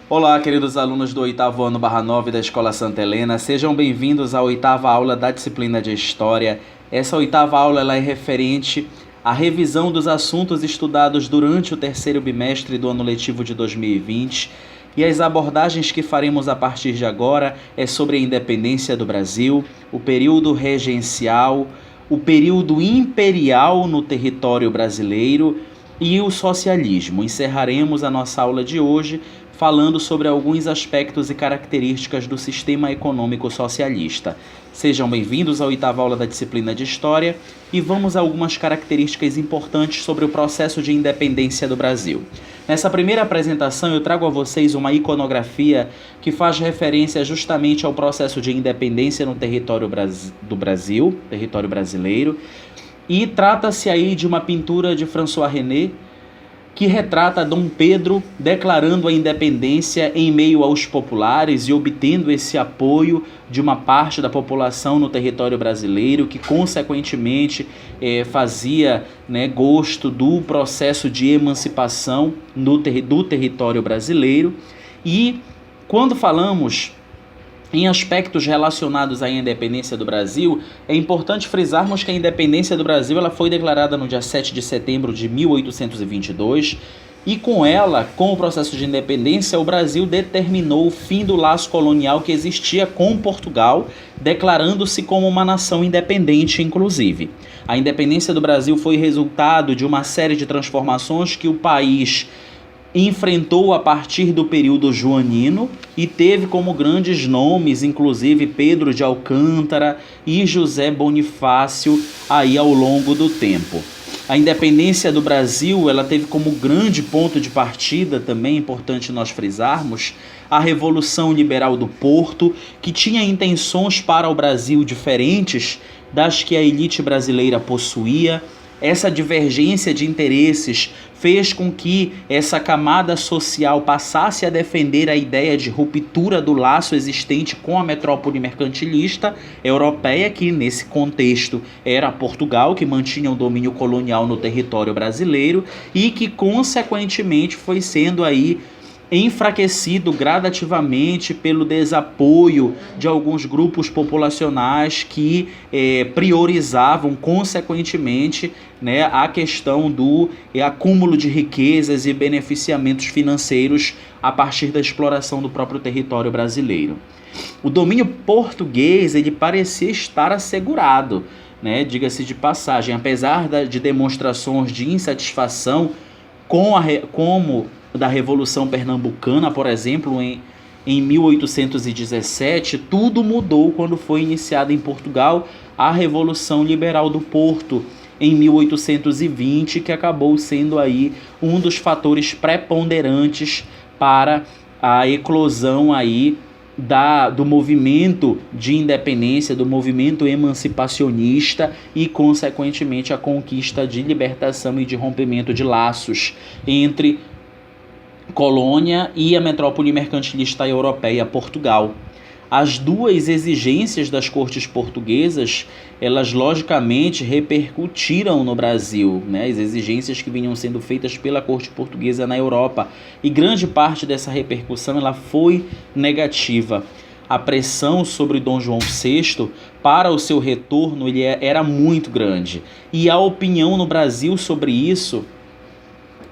Olá, queridos alunos do 8º ano /9 da Escola Santa Helena, sejam bem-vindos à 8ª aula da disciplina de História. Essa 8ª aula ela é referente à revisão dos assuntos estudados durante o terceiro bimestre do ano letivo de 2020 e as abordagens que faremos a partir de agora é sobre a independência do Brasil, o período regencial, o período imperial no território brasileiro e o socialismo. Encerraremos a nossa aula de hoje falando sobre alguns aspectos e características do sistema econômico socialista. Sejam bem-vindos à 8ª aula da disciplina de História e vamos a algumas características importantes sobre o processo de independência do Brasil. Nessa primeira apresentação eu trago a vocês uma iconografia que faz referência justamente ao processo de independência no território do Brasil, território brasileiro, e trata-se aí de uma pintura de François René, que retrata Dom Pedro declarando a independência em meio aos populares e obtendo esse apoio de uma parte da população no território brasileiro, que consequentemente fazia gosto do processo de emancipação do território brasileiro. E quando falamos em aspectos relacionados à independência do Brasil, é importante frisarmos que a independência do Brasil ela foi declarada no dia 7 de setembro de 1822 e com ela, com o processo de independência, o Brasil determinou o fim do laço colonial que existia com Portugal, declarando-se como uma nação independente, inclusive. A independência do Brasil foi resultado de uma série de transformações que o país enfrentou a partir do período joanino e teve como grandes nomes, inclusive Pedro de Alcântara e José Bonifácio, aí ao longo do tempo. A independência do Brasil ela teve como grande ponto de partida, também importante nós frisarmos, a Revolução Liberal do Porto, que tinha intenções para o Brasil diferentes das que a elite brasileira possuía. Essa divergência de interesses fez com que essa camada social passasse a defender a ideia de ruptura do laço existente com a metrópole mercantilista europeia, que nesse contexto era Portugal, que mantinha o domínio colonial no território brasileiro e que consequentemente foi sendo aí enfraquecido gradativamente pelo desapoio de alguns grupos populacionais que priorizavam consequentemente a questão do acúmulo de riquezas e beneficiamentos financeiros a partir da exploração do próprio território brasileiro. O domínio português ele parecia estar assegurado, diga-se de passagem, apesar de demonstrações de insatisfação como da Revolução Pernambucana, por exemplo, em 1817, tudo mudou quando foi iniciada em Portugal a Revolução Liberal do Porto, em 1820, que acabou sendo aí um dos fatores preponderantes para a eclosão aí do movimento de independência, do movimento emancipacionista e, consequentemente, a conquista de libertação e de rompimento de laços entre colônia e a metrópole mercantilista europeia, Portugal. As duas exigências das cortes portuguesas, elas logicamente repercutiram no Brasil, as exigências que vinham sendo feitas pela corte portuguesa na Europa, e grande parte dessa repercussão ela foi negativa. A pressão sobre Dom João VI para o seu retorno era muito grande, e a opinião no Brasil sobre isso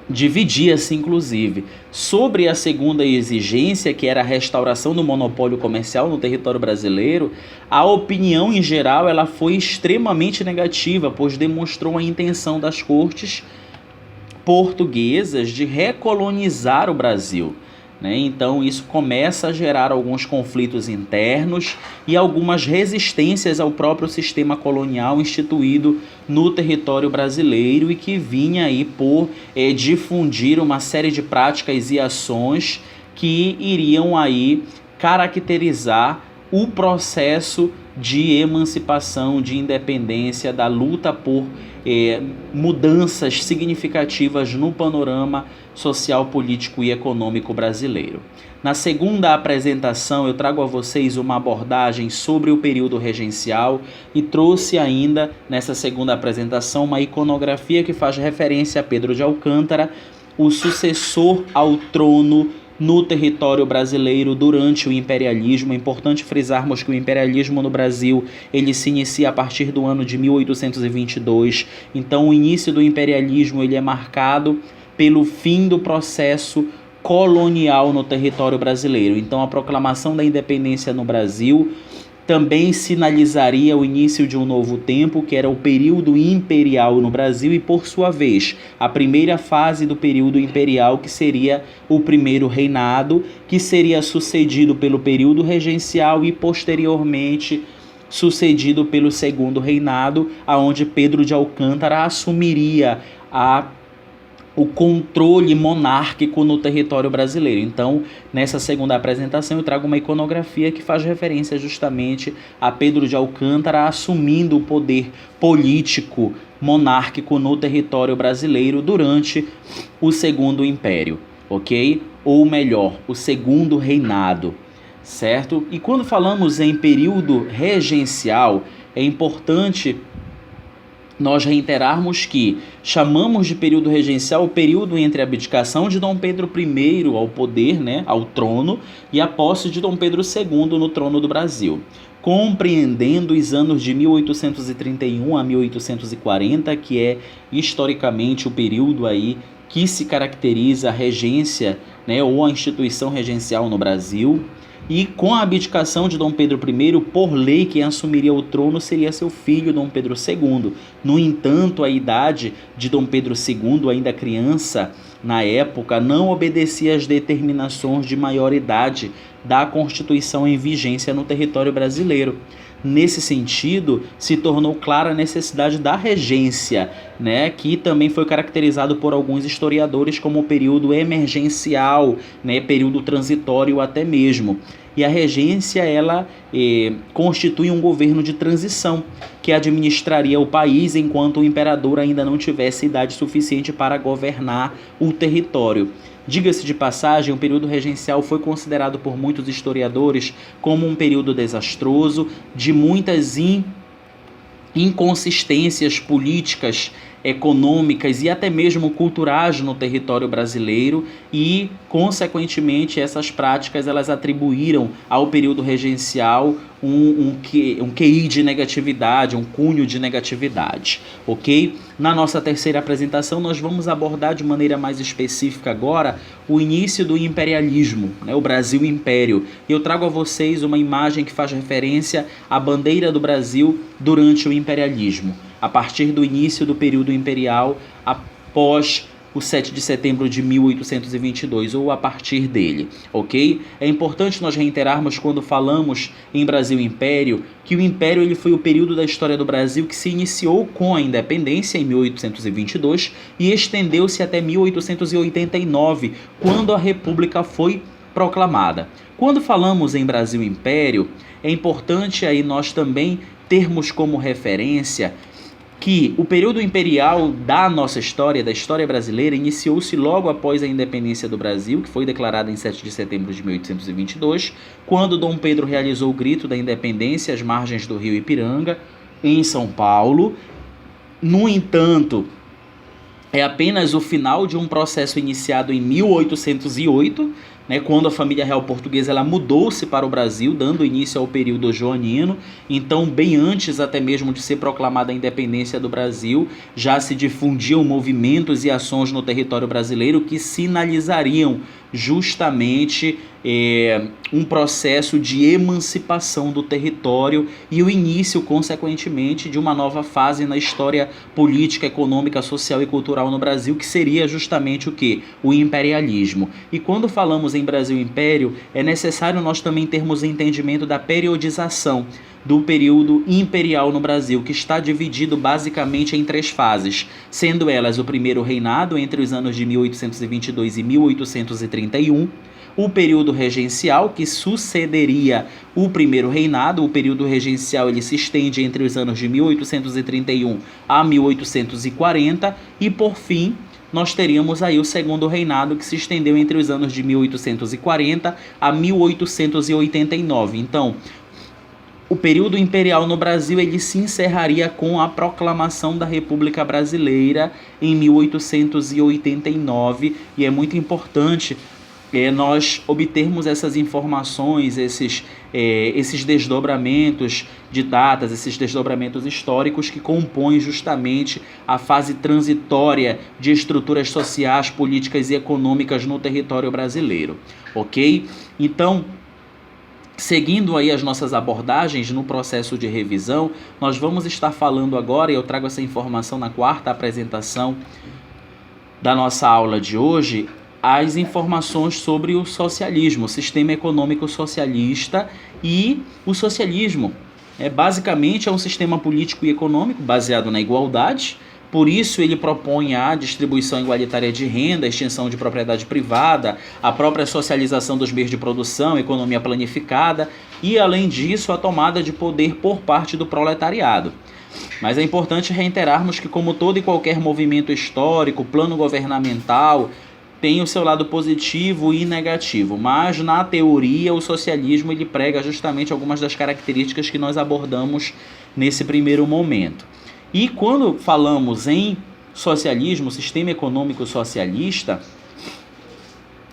dividia-se, inclusive, sobre a segunda exigência, que era a restauração do monopólio comercial no território brasileiro. A opinião, em geral, ela foi extremamente negativa, pois demonstrou a intenção das cortes portuguesas de recolonizar o Brasil. Então isso começa a gerar alguns conflitos internos e algumas resistências ao próprio sistema colonial instituído no território brasileiro e que vinha aí por difundir uma série de práticas e ações que iriam aí caracterizar o processo de emancipação, de independência, da luta por mudanças significativas no panorama social, político e econômico brasileiro. Na segunda apresentação, eu trago a vocês uma abordagem sobre o período regencial e trouxe ainda, nessa segunda apresentação, uma iconografia que faz referência a Pedro de Alcântara, o sucessor ao trono no território brasileiro durante o imperialismo. É importante frisarmos que o imperialismo no Brasil ele se inicia a partir do ano de 1822. Então, o início do imperialismo ele é marcado pelo fim do processo colonial no território brasileiro. Então, a proclamação da independência no Brasil também sinalizaria o início de um novo tempo, que era o período imperial no Brasil, e, por sua vez, a primeira fase do período imperial, que seria o primeiro reinado, que seria sucedido pelo período regencial e, posteriormente, sucedido pelo segundo reinado, aonde Pedro de Alcântara assumiria o controle monárquico no território brasileiro. Então, nessa segunda apresentação, eu trago uma iconografia que faz referência justamente a Pedro de Alcântara assumindo o poder político monárquico no território brasileiro durante o Segundo Império, ok? Ou melhor, o Segundo Reinado, certo? E quando falamos em período regencial, é importante nós reiterarmos que chamamos de período regencial o período entre a abdicação de Dom Pedro I ao poder, ao trono, e a posse de Dom Pedro II no trono do Brasil, compreendendo os anos de 1831 a 1840, que é historicamente o período aí que se caracteriza a regência, ou a instituição regencial no Brasil. E com a abdicação de Dom Pedro I, por lei, quem assumiria o trono seria seu filho, Dom Pedro II. No entanto, a idade de Dom Pedro II, ainda criança na época, não obedecia às determinações de maioridade da Constituição em vigência no território brasileiro. Nesse sentido, se tornou clara a necessidade da regência, que também foi caracterizado por alguns historiadores como período emergencial, período transitório até mesmo. E a regência, ela constitui um governo de transição, que administraria o país enquanto o imperador ainda não tivesse idade suficiente para governar o território. Diga-se de passagem, o período regencial foi considerado por muitos historiadores como um período desastroso, de muitas inconsistências políticas, econômicas e até mesmo culturais no território brasileiro, e, consequentemente, essas práticas elas atribuíram ao período regencial um QI de negatividade, um cunho de negatividade, ok? Na nossa terceira apresentação, nós vamos abordar de maneira mais específica agora o início do imperialismo, o Brasil Império. Eu trago a vocês uma imagem que faz referência à bandeira do Brasil durante o imperialismo, a partir do início do período imperial, após o 7 de setembro de 1822, ou a partir dele, ok? É importante nós reiterarmos, quando falamos em Brasil Império, que o Império ele foi o período da história do Brasil que se iniciou com a independência em 1822 e estendeu-se até 1889, quando a República foi proclamada. Quando falamos em Brasil Império, é importante aí nós também termos como referência que o período imperial da nossa história, da história brasileira, iniciou-se logo após a independência do Brasil, que foi declarada em 7 de setembro de 1822, quando Dom Pedro realizou o Grito da Independência às margens do rio Ipiranga, em São Paulo. No entanto, é apenas o final de um processo iniciado em 1808, quando a família real portuguesa ela mudou-se para o Brasil, dando início ao período joanino. Então, bem antes até mesmo de ser proclamada a independência do Brasil, já se difundiam movimentos e ações no território brasileiro que sinalizariam justamente um processo de emancipação do território e o início, consequentemente, de uma nova fase na história política, econômica, social e cultural no Brasil, que seria justamente o quê? O imperialismo. E quando falamos em Brasil Império, é necessário nós também termos entendimento da periodização do período imperial no Brasil, que está dividido basicamente em 3 fases, sendo elas o primeiro reinado entre os anos de 1822 e 1831, o período regencial, que sucederia o primeiro reinado. O período regencial ele se estende entre os anos de 1831 a 1840 e, por fim, nós teríamos aí o segundo reinado, que se estendeu entre os anos de 1840 a 1889. Então, o período imperial no Brasil ele se encerraria com a proclamação da República Brasileira em 1889, e é muito importante nós obtermos essas informações, esses desdobramentos de datas, esses desdobramentos históricos que compõem justamente a fase transitória de estruturas sociais, políticas e econômicas no território brasileiro, ok? Então, seguindo aí as nossas abordagens no processo de revisão, nós vamos estar falando agora, e eu trago essa informação na quarta apresentação da nossa aula de hoje, as informações sobre o socialismo, o sistema econômico socialista e o socialismo. Basicamente é um sistema político e econômico baseado na igualdade, por isso ele propõe a distribuição igualitária de renda, a extinção de propriedade privada, a própria socialização dos meios de produção, economia planificada e, além disso, a tomada de poder por parte do proletariado. Mas é importante reiterarmos que, como todo e qualquer movimento histórico, plano governamental tem o seu lado positivo e negativo, mas na teoria o socialismo ele prega justamente algumas das características que nós abordamos nesse primeiro momento. E quando falamos em socialismo, sistema econômico socialista,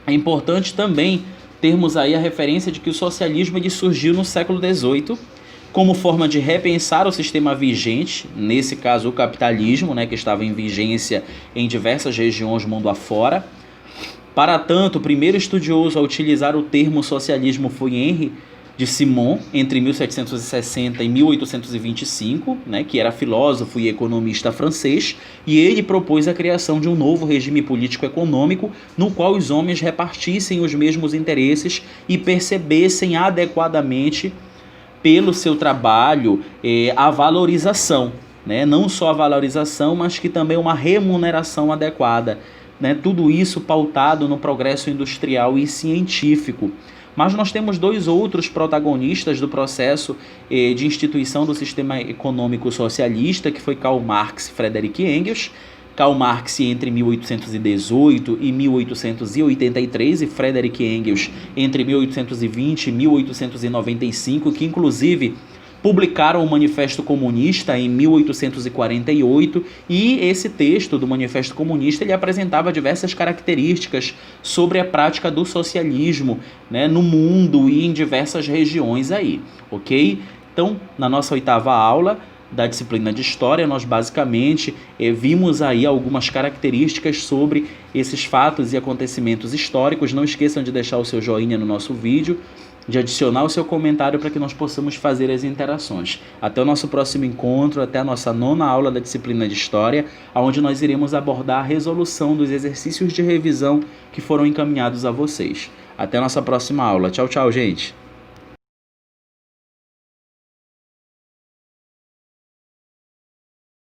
é importante também termos aí a referência de que o socialismo ele surgiu no século XVIII como forma de repensar o sistema vigente, nesse caso o capitalismo, que estava em vigência em diversas regiões mundo afora. Para tanto, o primeiro estudioso a utilizar o termo socialismo foi Henri de Simon, entre 1760 e 1825, que era filósofo e economista francês, e ele propôs a criação de um novo regime político-econômico no qual os homens repartissem os mesmos interesses e percebessem adequadamente pelo seu trabalho a valorização, não só a valorização, mas que também uma remuneração adequada. Tudo isso pautado no progresso industrial e científico. Mas nós temos dois outros protagonistas do processo de instituição do sistema econômico socialista, que foi Karl Marx e Friedrich Engels. Karl Marx entre 1818 e 1883 e Friedrich Engels entre 1820 e 1895, que inclusive publicaram o Manifesto Comunista em 1848, e esse texto do Manifesto Comunista ele apresentava diversas características sobre a prática do socialismo, no mundo e em diversas regiões aí, ok? Então, na nossa oitava aula da disciplina de História, nós basicamente vimos aí algumas características sobre esses fatos e acontecimentos históricos. Não esqueçam de deixar o seu joinha no nosso vídeo, de adicionar o seu comentário para que nós possamos fazer as interações. Até o nosso próximo encontro, até a nossa nona aula da disciplina de História, onde nós iremos abordar a resolução dos exercícios de revisão que foram encaminhados a vocês. Até a nossa próxima aula. Tchau, tchau, gente!